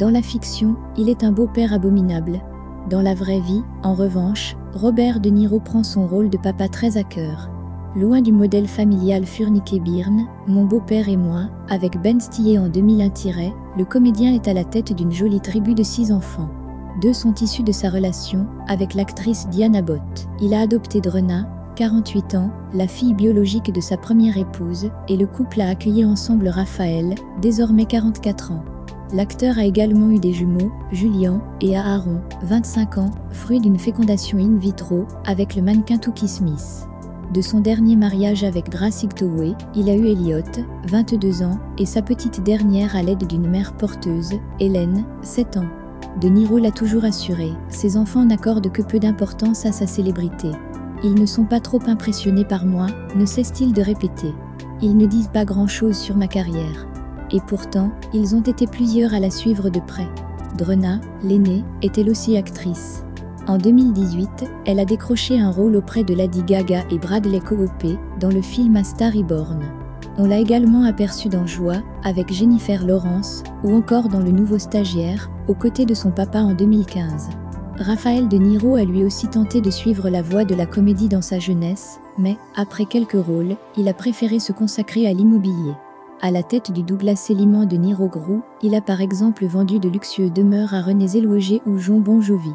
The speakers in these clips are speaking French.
Dans la fiction, il est un beau-père abominable. Dans la vraie vie, en revanche, Robert De Niro prend son rôle de papa très à cœur. Loin du modèle familial Furnick-Byrne, Mon beau-père et moi, avec Ben Stiller en 2001, le comédien est à la tête d'une jolie tribu de 6 enfants. 2 sont issus de sa relation avec l'actrice Diane Abbott. Il a adopté Drena, 48 ans, la fille biologique de sa première épouse, et le couple a accueilli ensemble Raphaël, désormais 44 ans. L'acteur a également eu des jumeaux, Julian et Aaron, 25 ans, fruit d'une fécondation in vitro, avec le mannequin Toukie Smith. De son dernier mariage avec Grace Ictoway, il a eu Elliot, 22 ans, et sa petite dernière à l'aide d'une mère porteuse, Hélène, 7 ans. De Niro l'a toujours assuré, ses enfants n'accordent que peu d'importance à sa célébrité. Ils ne sont pas trop impressionnés par moi, ne cesse-t-il de répéter. Ils ne disent pas grand-chose sur ma carrière. Et pourtant, ils ont été plusieurs à la suivre de près. Drena, l'aînée, est elle aussi actrice. En 2018, elle a décroché un rôle auprès de Lady Gaga et Bradley Cooper dans le film A Star Is Born. On l'a également aperçue dans Joie, avec Jennifer Lawrence, ou encore dans Le Nouveau Stagiaire, aux côtés de son papa en 2015. Raphaël De Niro a lui aussi tenté de suivre la voie de la comédie dans sa jeunesse, mais, après quelques rôles, il a préféré se consacrer à l'immobilier. À la tête du Douglas Elliman De Niro Group, il a par exemple vendu de luxueuses demeures à René Zellweger ou Jon Bon Jovi.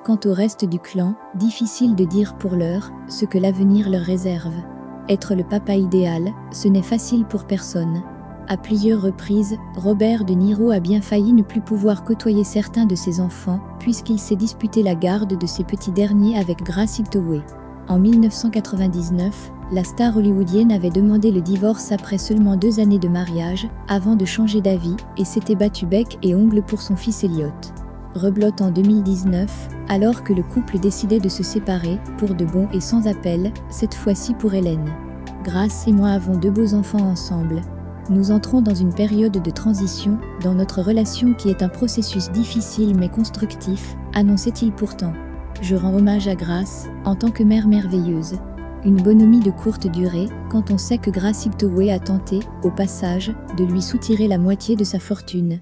Quant au reste du clan, difficile de dire pour l'heure ce que l'avenir leur réserve. Être le papa idéal, ce n'est facile pour personne. À plusieurs reprises, Robert De Niro a bien failli ne plus pouvoir côtoyer certains de ses enfants, puisqu'il s'est disputé la garde de ces petits derniers avec Grace Ictoway. En 1999, la star hollywoodienne avait demandé le divorce après seulement 2 années de mariage, avant de changer d'avis, et s'était battu bec et ongles pour son fils Elliot. Rebelote en 2019, alors que le couple décidait de se séparer, pour de bon et sans appel, cette fois-ci pour Hélène. Grace et moi avons 2 beaux enfants ensemble. Nous entrons dans une période de transition, dans notre relation qui est un processus difficile mais constructif, annonçait-il pourtant. Je rends hommage à Grace, en tant que mère merveilleuse. Une bonhomie de courte durée, quand on sait que Grace Ictoway a tenté, au passage, de lui soutirer la moitié de sa fortune.